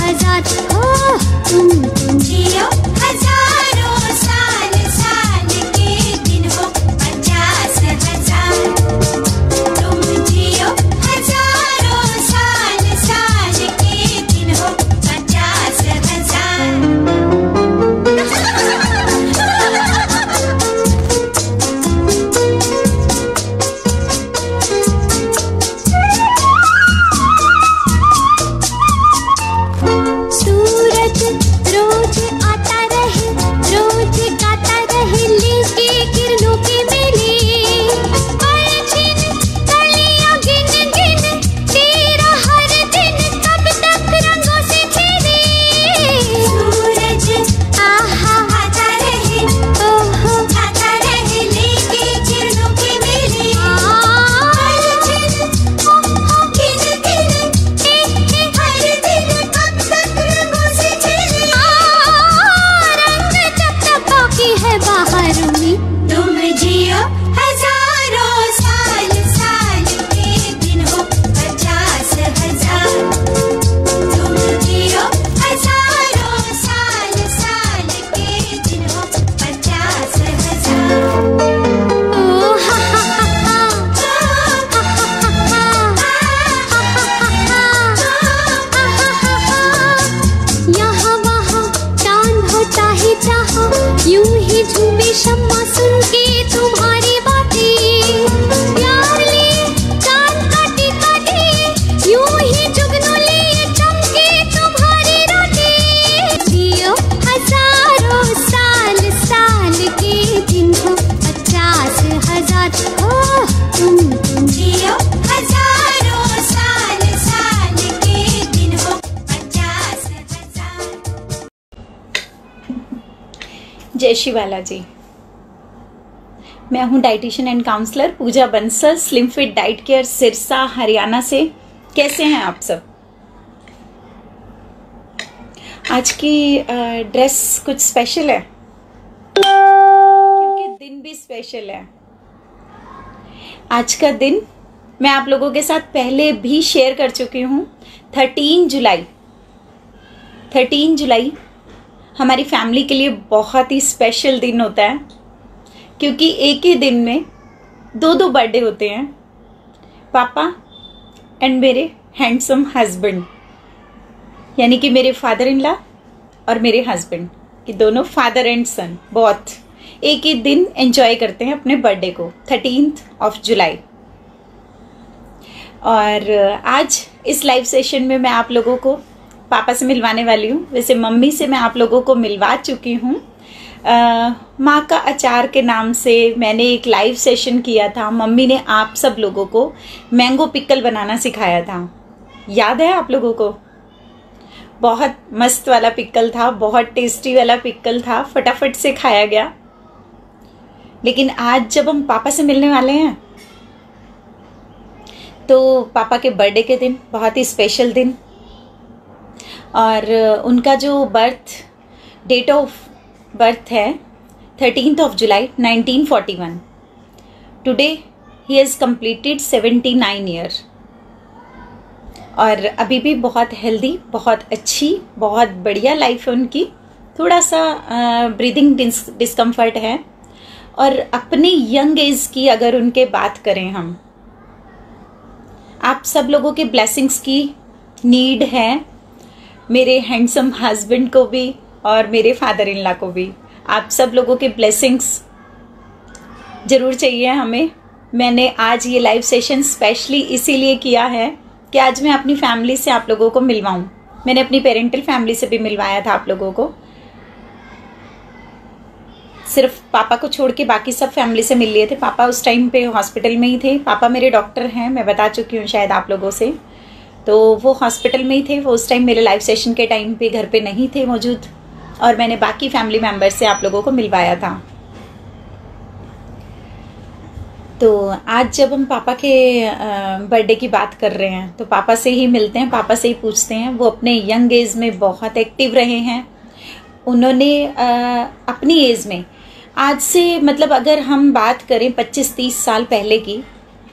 हजार हो तुम जियो हजारों साल, साल के दिन हो 50,000। तुम जियो हजारों साल, साल के दिन हो 50,000। सूरज रोज आता रहे, रोज गाता रहे, लेके किरणों के मेले। पलछिन कलियां गिन गिन तेरा हर दिन कब तक रंगों से खेले। सूरज आहा आता रहे, ओहो आता रहे, लेके किरणों के मेले। पलछिन ओहो गिन गिन हर दिन कब तक रंगों से खेले। रंग टपटपा की है बाहर में। तुम जियो हजारों साल, साल के दिन हो 50,000। तुम जियो हजारों साल, साल के दिन हो 50,000। ओ हा हा हा यहाँ वहाँ चांद होता ही चाहो, यूं ही झूमे शम्मा सुन के तुम्हारी बातें। प्यार लिए चांद काटे काटे, यूं ही जुगनू लिए चमके तुम्हारी रातें। जियो हजारों साल, साल के दिन हो 50,000 हो तुम जियो हजारों साल, साल के दिन हो 50,000। जय शिवाला जी। मैं हूं dietitian and counsellor Pooja Bansal, slim fit diet care Sirsa Haryana से। कैसे हैं आप सब? आज की ड्रेस कुछ स्पेशल है क्योंकि दिन भी स्पेशल है। आज का दिन मैं आप लोगों के साथ पहले भी शेयर कर चुकी हूँ। 13 जुलाई हमारी फैमिली के लिए बहुत ही स्पेशल दिन होता है, क्योंकि एक ही दिन में दो बर्थडे होते हैं, पापा एंड मेरे हैंडसम हस्बैंड, यानी कि मेरे फादर इन लॉ और मेरे हस्बैंड कि दोनों फादर एंड सन बहुत एक ही दिन एंजॉय करते हैं अपने बर्थडे को, 13 जुलाई। और आज इस लाइव सेशन में मैं आप लोगों को पापा से मिलवाने वाली हूँ। वैसे मम्मी से मैं आप लोगों को मिलवा चुकी हूँ। माँ का अचार के नाम से मैंने एक लाइव सेशन किया था। मम्मी ने आप सब लोगों को मैंगो पिकल बनाना सिखाया था, याद है आप लोगों को? बहुत मस्त वाला पिकल था, बहुत टेस्टी वाला पिकल था, फटाफट से खाया गया। लेकिन आज जब हम पापा से मिलने वाले हैं तो पापा के बर्थडे के दिन, बहुत ही स्पेशल दिन, और उनका जो डेट ऑफ बर्थ है 13 जुलाई 1941। Today he has completed 79 year और अभी भी बहुत हेल्दी, बहुत अच्छी, बहुत बढ़िया लाइफ है उनकी। थोड़ा सा ब्रीदिंग डिस्कम्फर्ट है। और अपने यंग एज की अगर उनके बात करें हम, आप सब लोगों के ब्लेसिंग्स की नीड है, मेरे हैंडसम हस्बैंड को भी और मेरे फादर इन लॉ को भी। आप सब लोगों के ब्लेसिंग्स जरूर चाहिए हमें। मैंने आज ये लाइव सेशन स्पेशली इसीलिए किया है कि आज मैं अपनी फैमिली से आप लोगों को मिलवाऊं। मैंने अपनी पेरेंटल फैमिली से भी मिलवाया था आप लोगों को, सिर्फ पापा को छोड़ के बाकी सब फैमिली से मिल लिए थे। पापा उस टाइम पे हॉस्पिटल में ही थे। पापा मेरे डॉक्टर हैं, मैं बता चुकी हूँ शायद आप लोगों से। तो वो हॉस्पिटल में ही थे। वो उस टाइम मेरे लाइव सेशन के टाइम पे घर पे नहीं थे मौजूद, और मैंने बाकी फैमिली मेम्बर से आप लोगों को मिलवाया था। तो आज जब हम पापा के बर्थडे की बात कर रहे हैं तो पापा से ही मिलते हैं, पापा से ही पूछते हैं। वो अपने यंग एज में बहुत एक्टिव रहे हैं। उन्होंने अपनी एज में, आज से मतलब अगर हम बात करें 25-30 साल पहले की,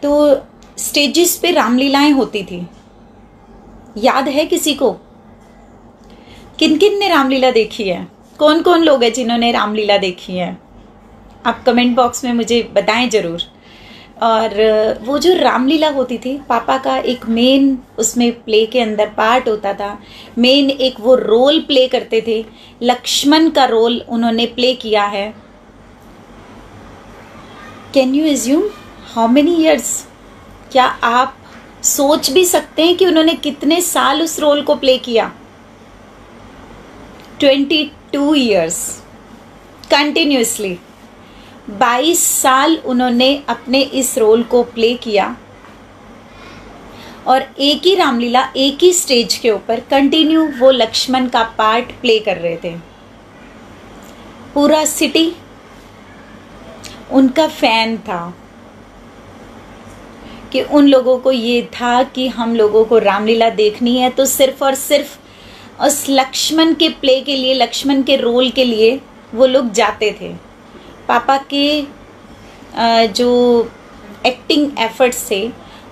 तो स्टेजेस पे रामलीलाएं होती थी। याद है किसी को? किन किन ने रामलीला देखी है? कौन कौन लोग हैं जिन्होंने रामलीला देखी है? आप कमेंट बॉक्स में मुझे बताएं जरूर। और वो जो रामलीला होती थी, पापा का एक मेन उसमें प्ले के अंदर पार्ट होता था, मेन एक वो रोल प्ले करते थे, लक्ष्मण का रोल उन्होंने प्ले किया है। Can you assume how many years? क्या आप सोच भी सकते हैं कि उन्होंने कितने साल उस रोल को प्ले किया? 22 ईयर्स कंटिन्यूसली, 22 साल उन्होंने अपने इस रोल को प्ले किया और एक ही रामलीला, एक ही स्टेज के ऊपर कंटिन्यू वो लक्ष्मण का पार्ट प्ले कर रहे थे। पूरा सिटी उनका फैन था कि उन लोगों को ये था कि हम लोगों को रामलीला देखनी है, तो सिर्फ और सिर्फ उस लक्ष्मण के प्ले के लिए, लक्ष्मण के रोल के लिए वो लोग जाते थे। पापा के जो एक्टिंग एफर्ट्स थे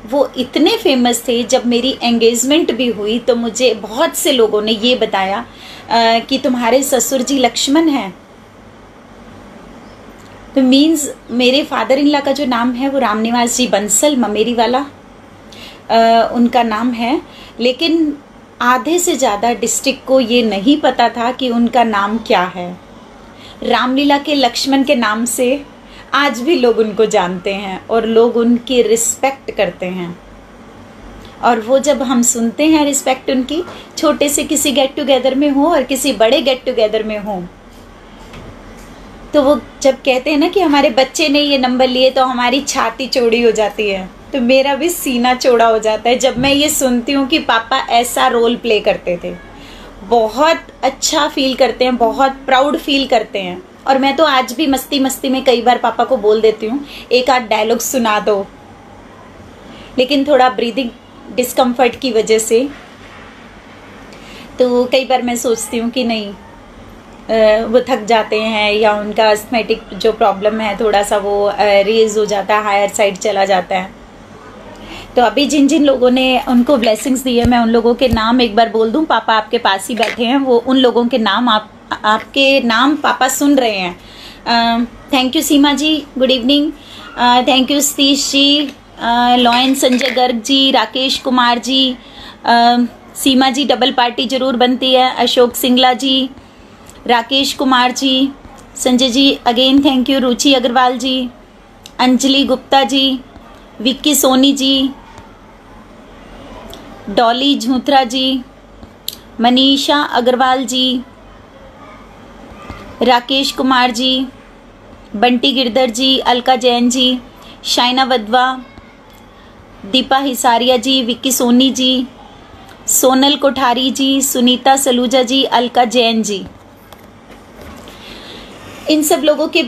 वो इतने फेमस थे। जब मेरी एंगेजमेंट भी हुई तो मुझे बहुत से लोगों ने ये बताया कि तुम्हारे ससुर जी लक्ष्मण हैं। तो मीन्स मेरे फादर इन लॉ का जो नाम है वो रामनिवास जी बंसल ममेरी वाला उनका नाम है, लेकिन आधे से ज़्यादा डिस्ट्रिक्ट को ये नहीं पता था कि उनका नाम क्या है। रामलीला के लक्ष्मण के नाम से आज भी लोग उनको जानते हैं और लोग उनकी रिस्पेक्ट करते हैं। और वो जब हम सुनते हैं रिस्पेक्ट उनकी, छोटे से किसी गेट टुगेदर में हो और किसी बड़े गेट टुगेदर में हो, तो वो जब कहते हैं ना कि हमारे बच्चे ने ये नंबर लिए, तो हमारी छाती चौड़ी हो जाती है। तो मेरा भी सीना चौड़ा हो जाता है जब मैं ये सुनती हूँ कि पापा ऐसा रोल प्ले करते थे। बहुत अच्छा फील करते हैं, बहुत प्राउड फील करते हैं। और मैं तो आज भी मस्ती मस्ती में कई बार पापा को बोल देती हूँ, एक आध डायलॉग सुना दो, लेकिन थोड़ा ब्रीदिंग डिस्कम्फर्ट की वजह से तो कई बार मैं सोचती हूँ कि नहीं, वो थक जाते हैं या उनका अस्थमेटिक जो प्रॉब्लम है थोड़ा सा वो रेज हो जाता है, हायर साइड चला जाता है। तो अभी जिन जिन लोगों ने उनको ब्लेसिंग्स दी है, मैं उन लोगों के नाम एक बार बोल दूं। पापा आपके पास ही बैठे हैं, वो उन लोगों के नाम आपके नाम पापा सुन रहे हैं। Thank you Seema ji, good evening. Thank you Satish ji, lion Sanjay Garg ji, Rakesh Kumar ji, Seema ji double party जरूर बनती है, Ashok Singla ji, Rakesh Kumar ji, Sanjay ji again thank you, Ruchi Agarwal ji, Anjali Gupta ji, Vicky Soni ji, Dolly Jhuthra ji, Manisha Agarwal ji, Rakesh Kumar ji, Bunty Girdhar ji, Alka Jain ji, Shaina Wadhwa, Deepa Hisaria ji, Vicky Soni जी, सोनल कोठारी जी, सुनीता सलूजा जी, अलका जैन जी। इन सब लोगों के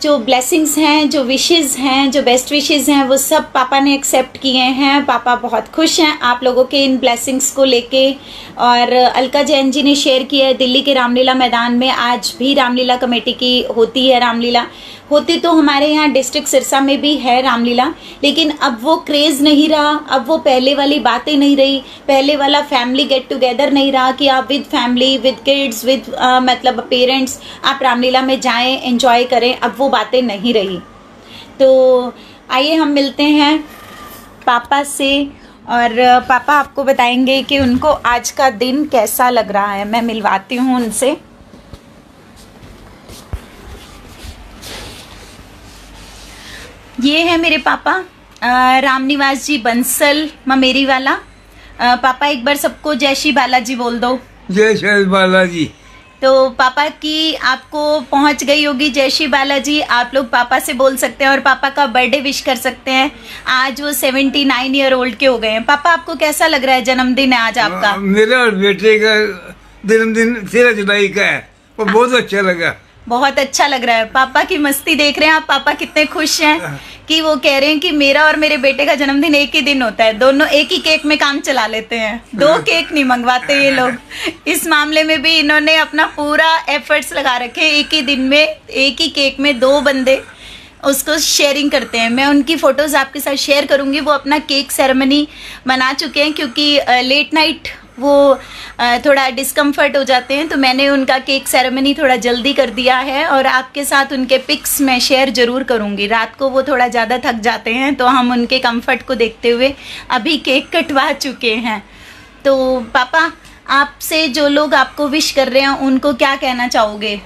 जो ब्लेसिंग्स हैं, जो विशेस हैं, जो बेस्ट विशेस हैं, वो सब पापा ने एक्सेप्ट किए हैं। पापा बहुत खुश हैं आप लोगों के इन ब्लेसिंग्स को लेके। और अलका जैन जी ने शेयर किया है, दिल्ली के रामलीला मैदान में आज भी रामलीला कमेटी की होती है। रामलीला होती तो हमारे यहाँ डिस्ट्रिक्ट सिरसा में भी है रामलीला, लेकिन अब वो क्रेज़ नहीं रहा, अब वो पहले वाली बातें नहीं रही, पहले वाला फैमिली गेट टुगेदर नहीं रहा कि आप with family, with kids, with मतलब पेरेंट्स आप रामलीला में जाएं, एंजॉय करें। अब वो बातें नहीं रही। तो आइए हम मिलते हैं पापा से और पापा आपको बताएंगे कि उनको आज का दिन कैसा लग रहा है। मैं मिलवाती हूँ उनसे। ये है मेरे पापा रामनिवास जी बंसल ममेरी वाला। पापा एक बार सबको जय श्री बालाजी बोल दो। जय श्री बालाजी। तो पापा की आपको पहुंच गई होगी जय श्री बालाजी। आप लोग पापा से बोल सकते हैं और पापा का बर्थडे विश कर सकते हैं। आज वो 79 ईयर ओल्ड के हो गए हैं। पापा आपको कैसा लग रहा है, जन्मदिन है आज आपका? मेरा और बेटे का जन्मदिन 13 जुलाई का है और बहुत अच्छा लगा। बहुत अच्छा लग रहा है। पापा की मस्ती देख रहे हैं आप, पापा कितने खुश हैं कि वो कह रहे हैं कि मेरा और मेरे बेटे का जन्मदिन एक ही दिन होता है, दोनों एक ही केक में काम चला लेते हैं, 2 केक नहीं मंगवाते ये लोग। इस मामले में भी इन्होंने अपना पूरा एफर्ट्स लगा रखे, एक ही दिन में एक ही केक में 2 बंदे उसको शेयरिंग करते हैं। मैं उनकी फ़ोटोज़ आपके साथ शेयर करूंगी। वो अपना केक सेरेमनी मना चुके हैं क्योंकि लेट नाइट वो थोड़ा डिस्कम्फर्ट हो जाते हैं, तो मैंने उनका केक सेरेमनी थोड़ा जल्दी कर दिया है और आपके साथ उनके पिक्स मैं शेयर ज़रूर करूँगी। रात को वो थोड़ा ज़्यादा थक जाते हैं, तो हम उनके कंफर्ट को देखते हुए अभी केक कटवा चुके हैं। तो पापा, आपसे जो लोग आपको विश कर रहे हैं उनको क्या कहना चाहोगे?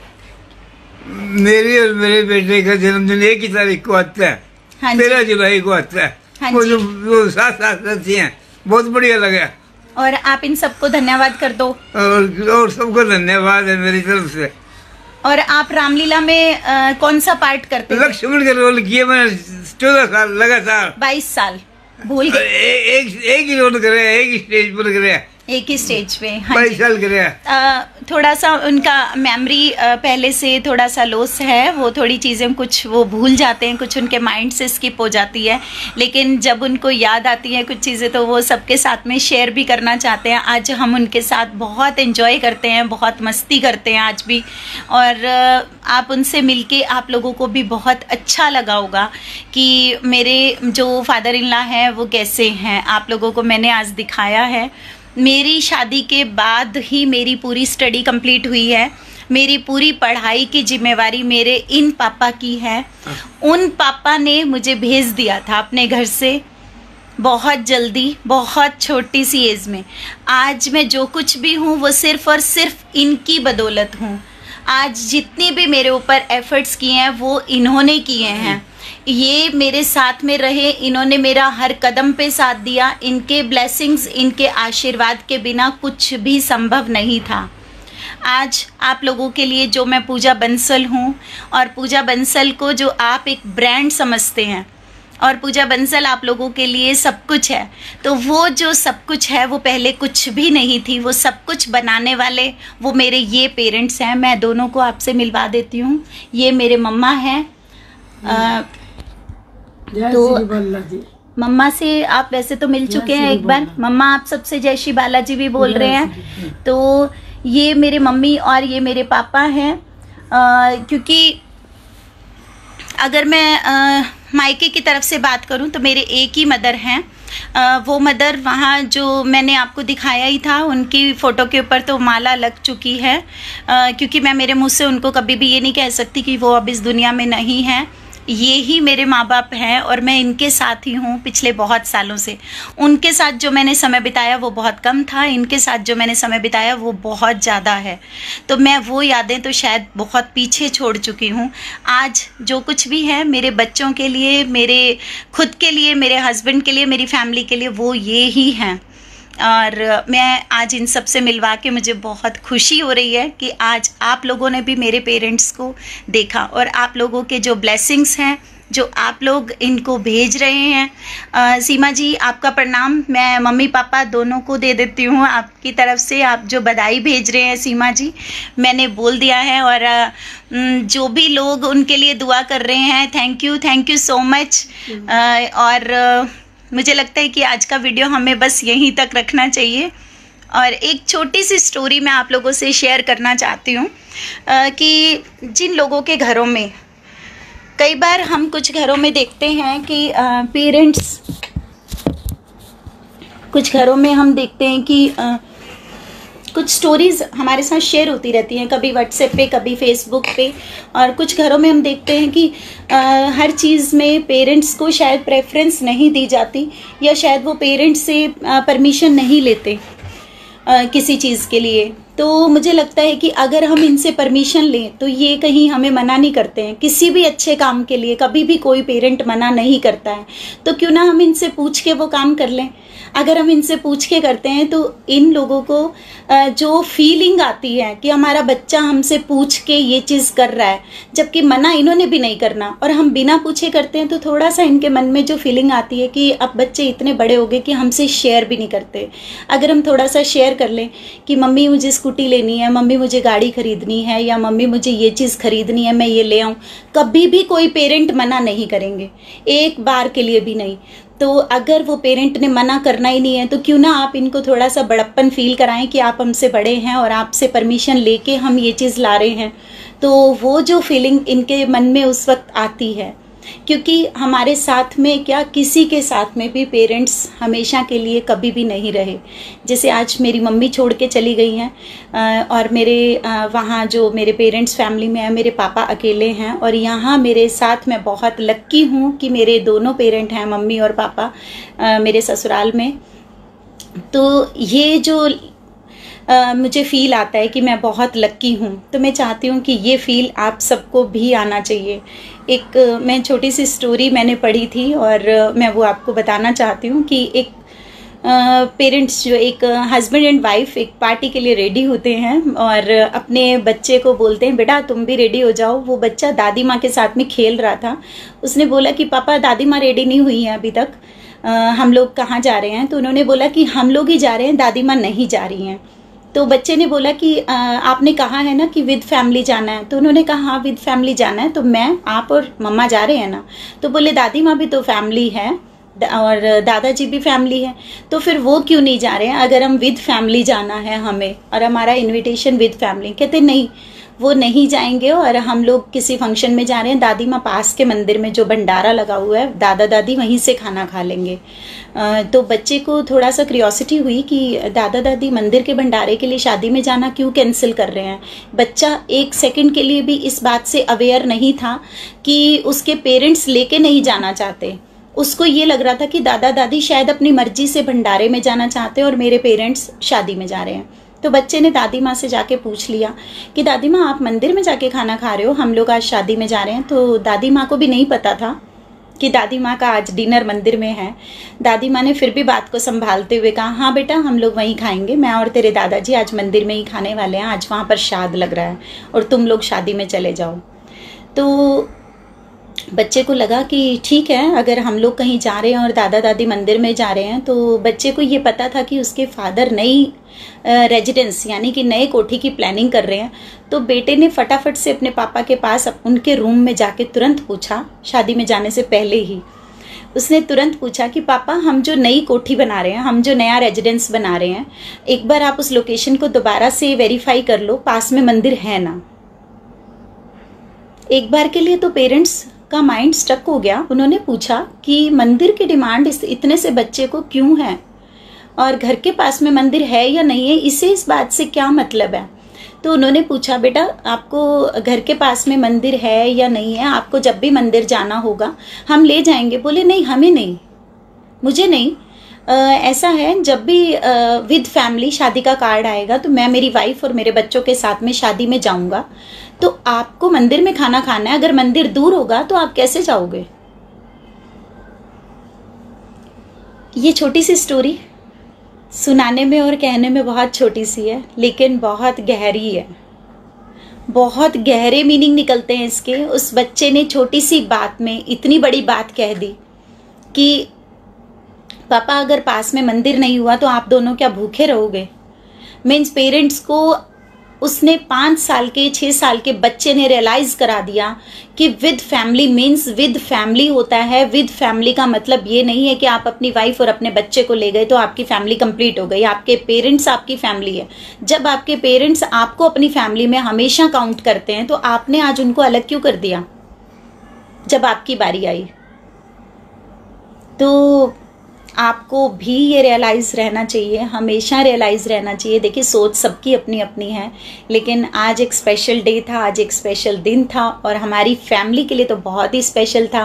मेरी और मेरे बेटे का जन्मदिन एक ही तारीख को आता है, हाँ जी। 13 जुलाई को आता है। हाँ वो जी। जो साथ साथ रहती हैं, बहुत बढ़िया लगा। और आप इन सबको धन्यवाद कर दो। और सबको धन्यवाद है मेरी तरफ से। और आप रामलीला में कौन सा पार्ट करते थे? लक्ष्मण का रोल किया मैंने 14 साल लगातार। 22 साल भूल गए। एक ही रोल करे, एक ही स्टेज पर करे, एक ही स्टेज पे। हाँ 22 जी। साल करे। थोड़ा सा उनका मेमोरी पहले से थोड़ा सा लॉस है, वो थोड़ी चीज़ें कुछ वो भूल जाते हैं, कुछ उनके माइंड से स्किप हो जाती है, लेकिन जब उनको याद आती है कुछ चीज़ें तो वो सबके साथ में शेयर भी करना चाहते हैं। आज हम उनके साथ बहुत एंजॉय करते हैं, बहुत मस्ती करते हैं आज भी। और आप उनसे मिलके आप लोगों को भी बहुत अच्छा लगा होगा कि मेरे जो फादर इन लॉ हैं वो कैसे हैं। आप लोगों को मैंने आज दिखाया है। मेरी शादी के बाद ही मेरी पूरी स्टडी कंप्लीट हुई है। मेरी पूरी पढ़ाई की जिम्मेवारी मेरे इन पापा की है। उन पापा ने मुझे भेज दिया था अपने घर से बहुत जल्दी, बहुत छोटी सी एज में। आज मैं जो कुछ भी हूँ वो सिर्फ़ और सिर्फ इनकी बदौलत हूँ। आज जितनी भी मेरे ऊपर एफर्ट्स किए हैं वो इन्होंने किए हैं। ये मेरे साथ में रहे, इन्होंने मेरा हर कदम पे साथ दिया। इनके ब्लेसिंग्स, इनके आशीर्वाद के बिना कुछ भी संभव नहीं था। आज आप लोगों के लिए जो मैं पूजा बंसल हूँ, और पूजा बंसल को जो आप एक ब्रांड समझते हैं, और पूजा बंसल आप लोगों के लिए सब कुछ है, तो वो जो सब कुछ है वो पहले कुछ भी नहीं थी। वो सब कुछ बनाने वाले वो मेरे ये पेरेंट्स हैं। मैं दोनों को आपसे मिलवा देती हूँ। ये मेरे मम्मा हैं। तो मम्मा से आप वैसे तो मिल चुके हैं एक बार। मम्मा आप सबसे जय श्री बालाजी भी बोल रहे हैं। तो ये मेरे मम्मी और ये मेरे पापा हैं। क्योंकि अगर मैं मायके की तरफ से बात करूं तो मेरे एक ही मदर हैं। वो मदर वहाँ जो मैंने आपको दिखाया ही था, उनकी फ़ोटो के ऊपर तो माला लग चुकी है। क्योंकि मैं मेरे मुँह से उनको कभी भी ये नहीं कह सकती कि वो अब इस दुनिया में नहीं है। ये ही मेरे माँ बाप हैं और मैं इनके साथ ही हूँ पिछले बहुत सालों से। उनके साथ जो मैंने समय बिताया वो बहुत कम था, इनके साथ जो मैंने समय बिताया वो बहुत ज़्यादा है। तो मैं वो यादें तो शायद बहुत पीछे छोड़ चुकी हूँ। आज जो कुछ भी है मेरे बच्चों के लिए, मेरे खुद के लिए, मेरे हस्बैंड के लिए, मेरी फैमिली के लिए, वो ये ही हैं। और मैं आज इन सब से मिलवा के मुझे बहुत खुशी हो रही है कि आज आप लोगों ने भी मेरे पेरेंट्स को देखा, और आप लोगों के जो ब्लेसिंग्स हैं जो आप लोग इनको भेज रहे हैं। सीमा जी आपका प्रणाम मैं मम्मी पापा दोनों को दे देती हूँ आपकी तरफ से। आप जो बधाई भेज रहे हैं सीमा जी, मैंने बोल दिया है। और जो भी लोग उनके लिए दुआ कर रहे हैं, थैंक यू सो मच। और मुझे लगता है कि आज का वीडियो हमें बस यहीं तक रखना चाहिए। और एक छोटी सी स्टोरी मैं आप लोगों से शेयर करना चाहती हूँ कि जिन लोगों के घरों में, कई बार हम कुछ घरों में देखते हैं कि पेरेंट्स, कुछ घरों में हम देखते हैं कि कुछ स्टोरीज़ हमारे साथ शेयर होती रहती हैं, कभी व्हाट्सएप पे, कभी फेसबुक पे। और कुछ घरों में हम देखते हैं कि हर चीज़ में पेरेंट्स को शायद प्रेफरेंस नहीं दी जाती, या शायद वो पेरेंट्स से परमिशन नहीं लेते किसी चीज़ के लिए। तो मुझे लगता है कि अगर हम इनसे परमिशन लें तो ये कहीं हमें मना नहीं करते हैं किसी भी अच्छे काम के लिए। कभी भी कोई पेरेंट मना नहीं करता है, तो क्यों ना हम इनसे पूछ के वो काम कर लें। अगर हम इनसे पूछ के करते हैं तो इन लोगों को जो फीलिंग आती है कि हमारा बच्चा हमसे पूछ के ये चीज़ कर रहा है, जबकि मना इन्होंने भी नहीं करना, और हम बिना पूछे करते हैं, तो थोड़ा सा इनके मन में जो फीलिंग आती है कि अब बच्चे इतने बड़े हो गए कि हमसे शेयर भी नहीं करते। अगर हम थोड़ा सा शेयर कर लें कि मम्मी मुझे स्कूटी लेनी है, मम्मी मुझे गाड़ी खरीदनी है, या मम्मी मुझे ये चीज़ खरीदनी है, मैं ये ले आऊँ, कभी भी कोई पेरेंट मना नहीं करेंगे, एक बार के लिए भी नहीं। तो अगर वो पेरेंट ने मना करना ही नहीं है तो क्यों ना आप इनको थोड़ा सा बड़प्पन फील कराएं कि आप हमसे बड़े हैं और आपसे परमिशन लेके हम ये चीज़ ला रहे हैं। तो वो जो फीलिंग इनके मन में उस वक्त आती है क्योंकि हमारे साथ में क्या, किसी के साथ में भी पेरेंट्स हमेशा के लिए कभी भी नहीं रहे। जैसे आज मेरी मम्मी छोड़ के चली गई हैं और मेरे वहाँ जो मेरे पेरेंट्स फैमिली में है, मेरे पापा अकेले हैं, और यहाँ मेरे साथ मैं बहुत लक्की हूँ कि मेरे दोनों पेरेंट हैं, मम्मी और पापा, मेरे ससुराल में। तो ये जो मुझे फ़ील आता है कि मैं बहुत लक्की हूँ, तो मैं चाहती हूँ कि ये फ़ील आप सबको भी आना चाहिए। एक मैं छोटी सी स्टोरी मैंने पढ़ी थी और मैं वो आपको बताना चाहती हूँ कि एक पेरेंट्स जो, एक हस्बैंड एंड वाइफ एक पार्टी के लिए रेडी होते हैं और अपने बच्चे को बोलते हैं बेटा तुम भी रेडी हो जाओ। वो बच्चा दादी माँ के साथ में खेल रहा था। उसने बोला कि पापा दादी माँ रेडी नहीं हुई हैं अभी तक, हम लोग कहाँ जा रहे हैं? तो उन्होंने बोला कि हम लोग ही जा रहे हैं, दादी माँ नहीं जा रही हैं। तो बच्चे ने बोला कि आपने कहा है ना कि विद फैमिली जाना है। तो उन्होंने कहा हाँ विद फैमिली जाना है, तो मैं, आप और मम्मा जा रहे हैं ना? तो बोले दादी माँ भी तो फैमिली है और दादाजी भी फैमिली है, तो फिर वो क्यों नहीं जा रहे हैं अगर हम विद फैमिली जाना है हमें, और हमारा इनविटेशन विद फैमिली। कहते नहीं, वो नहीं जाएंगे और हम लोग किसी फंक्शन में जा रहे हैं, दादी माँ पास के मंदिर में जो भंडारा लगा हुआ है, दादा दादी वहीं से खाना खा लेंगे। तो बच्चे को थोड़ा सा क्यूरियोसिटी हुई कि दादा दादी मंदिर के भंडारे के लिए शादी में जाना क्यों कैंसिल कर रहे हैं। बच्चा एक सेकंड के लिए भी इस बात से अवेयर नहीं था कि उसके पेरेंट्स लेके नहीं जाना चाहते। उसको ये लग रहा था कि दादा दादी शायद अपनी मर्जी से भंडारे में जाना चाहते हैं और मेरे पेरेंट्स शादी में जा रहे हैं। तो बच्चे ने दादी माँ से जाके पूछ लिया कि दादी माँ आप मंदिर में जाके खाना खा रहे हो, हम लोग आज शादी में जा रहे हैं। तो दादी माँ को भी नहीं पता था कि दादी माँ का आज डिनर मंदिर में है। दादी माँ ने फिर भी बात को संभालते हुए कहा हाँ बेटा हम लोग वहीं खाएंगे, मैं और तेरे दादाजी आज मंदिर में ही खाने वाले हैं, आज वहाँ प्रसाद लग रहा है और तुम लोग शादी में चले जाओ। तो बच्चे को लगा कि ठीक है, अगर हम लोग कहीं जा रहे हैं और दादा दादी मंदिर में जा रहे हैं। तो बच्चे को ये पता था कि उसके फादर नई रेजिडेंस यानी कि नए कोठी की प्लानिंग कर रहे हैं। तो बेटे ने फटाफट से अपने पापा के पास उनके रूम में जाके तुरंत पूछा, शादी में जाने से पहले ही उसने तुरंत पूछा कि पापा हम जो नई कोठी बना रहे हैं, हम जो नया रेजिडेंस बना रहे हैं, एक बार आप उस लोकेशन को दोबारा से वेरीफाई कर लो, पास में मंदिर है ना। एक बार के लिए तो पेरेंट्स का माइंड स्ट्रक हो गया। उन्होंने पूछा कि मंदिर की डिमांड इतने से बच्चे को क्यों है और घर के पास में मंदिर है या नहीं है, इसे इस बात से क्या मतलब है। तो उन्होंने पूछा बेटा आपको घर के पास में मंदिर है या नहीं है, आपको जब भी मंदिर जाना होगा हम ले जाएंगे। बोले नहीं हमें नहीं, मुझे नहीं, ऐसा है जब भी विद फैमिली शादी का कार्ड आएगा तो मैं मेरी वाइफ और मेरे बच्चों के साथ में शादी में जाऊंगा, तो आपको मंदिर में खाना खाना है, अगर मंदिर दूर होगा तो आप कैसे जाओगे। ये छोटी सी स्टोरी सुनाने में और कहने में बहुत छोटी सी है, लेकिन बहुत गहरी है, बहुत गहरे मीनिंग निकलते हैं इसके। उस बच्चे ने छोटी सी बात में इतनी बड़ी बात कह दी कि पापा अगर पास में मंदिर नहीं हुआ तो आप दोनों क्या भूखे रहोगे। मीन्स पेरेंट्स को उसने 5 साल के 6 साल के बच्चे ने रियलाइज करा दिया कि with family means with family होता है। विद फैमिली का मतलब ये नहीं है कि आप अपनी वाइफ और अपने बच्चे को ले गए तो आपकी फैमिली कंप्लीट हो गई। आपके पेरेंट्स आपकी फैमिली है। जब आपके पेरेंट्स आपको अपनी फैमिली में हमेशा काउंट करते हैं तो आपने आज उनको अलग क्यों कर दिया जब आपकी बारी आई। तो आपको भी ये रियलाइज़ रहना चाहिए, हमेशा रियलाइज़ रहना चाहिए। देखिए सोच सबकी अपनी अपनी है, लेकिन आज एक स्पेशल डे था, आज एक स्पेशल दिन था और हमारी फैमिली के लिए तो बहुत ही स्पेशल था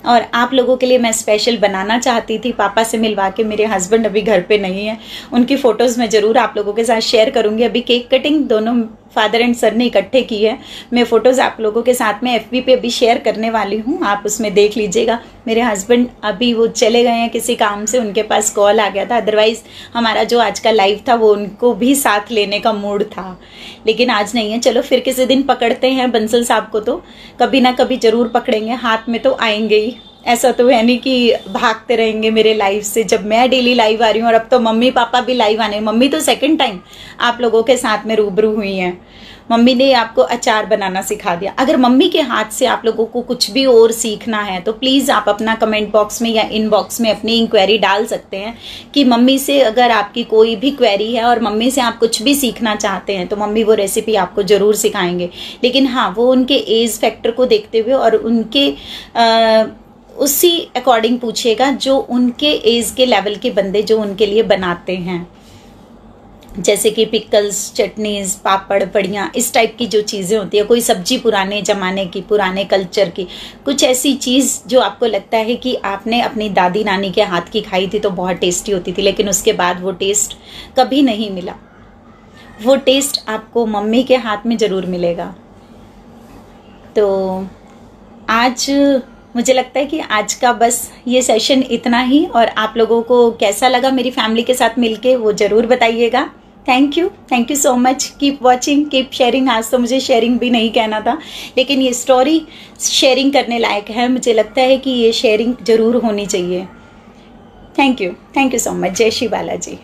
और आप लोगों के लिए मैं स्पेशल बनाना चाहती थी। पापा से मिलवा के, मेरे हस्बैंड अभी घर पे नहीं है, उनकी फ़ोटोज़ मैं ज़रूर आप लोगों के साथ शेयर करूँगी। अभी केक कटिंग दोनों फादर एंड सर ने इकट्ठे की है। मैं फ़ोटोज़ आप लोगों के साथ में FB पे अभी शेयर करने वाली हूँ, आप उसमें देख लीजिएगा। मेरे हस्बैंड अभी वो चले गए हैं किसी काम से, उनके पास कॉल आ गया था, अदरवाइज़ हमारा जो आज का लाइव था वो उनको भी साथ लेने का मूड था, लेकिन आज नहीं है। चलो फिर किसी दिन पकड़ते हैं बंसल साहब को, तो कभी ना कभी ज़रूर पकड़ेंगे, हाथ में तो आएंगे ही। ऐसा तो है नहीं कि भागते रहेंगे मेरे लाइफ से। जब मैं डेली लाइव आ रही हूँ और अब तो मम्मी पापा भी लाइव आने, मम्मी तो सेकंड टाइम आप लोगों के साथ में रूबरू हुई हैं। मम्मी ने आपको अचार बनाना सिखा दिया। अगर मम्मी के हाथ से आप लोगों को कुछ भी और सीखना है तो प्लीज़ आप अपना कमेंट बॉक्स में या इनबॉक्स में अपनी इंक्वायरी डाल सकते हैं कि मम्मी से अगर आपकी कोई भी क्वेरी है और मम्मी से आप कुछ भी सीखना चाहते हैं तो मम्मी वो रेसिपी आपको ज़रूर सिखाएंगे। लेकिन हाँ, वो उनके एज फैक्टर को देखते हुए और उनके उसी अकॉर्डिंग पूछिएगा जो उनके एज के लेवल के बंदे जो उनके लिए बनाते हैं, जैसे कि पिकल्स, चटनीज, पापड़, बड़ियाँ, इस टाइप की जो चीज़ें होती है। कोई सब्जी पुराने ज़माने की, पुराने कल्चर की, कुछ ऐसी चीज़ जो आपको लगता है कि आपने अपनी दादी नानी के हाथ की खाई थी तो बहुत टेस्टी होती थी, लेकिन उसके बाद वो टेस्ट कभी नहीं मिला। वो टेस्ट आपको मम्मी के हाथ में ज़रूर मिलेगा। तो आज मुझे लगता है कि आज का बस ये सेशन इतना ही। और आप लोगों को कैसा लगा मेरी फैमिली के साथ मिलके वो ज़रूर बताइएगा। Thank you so much. Keep watching, keep sharing. आज तो मुझे शेयरिंग भी नहीं कहना था, लेकिन ये स्टोरी शेयरिंग करने लायक है। मुझे लगता है कि ये शेयरिंग ज़रूर होनी चाहिए। Thank you so much. जय श्री बालाजी।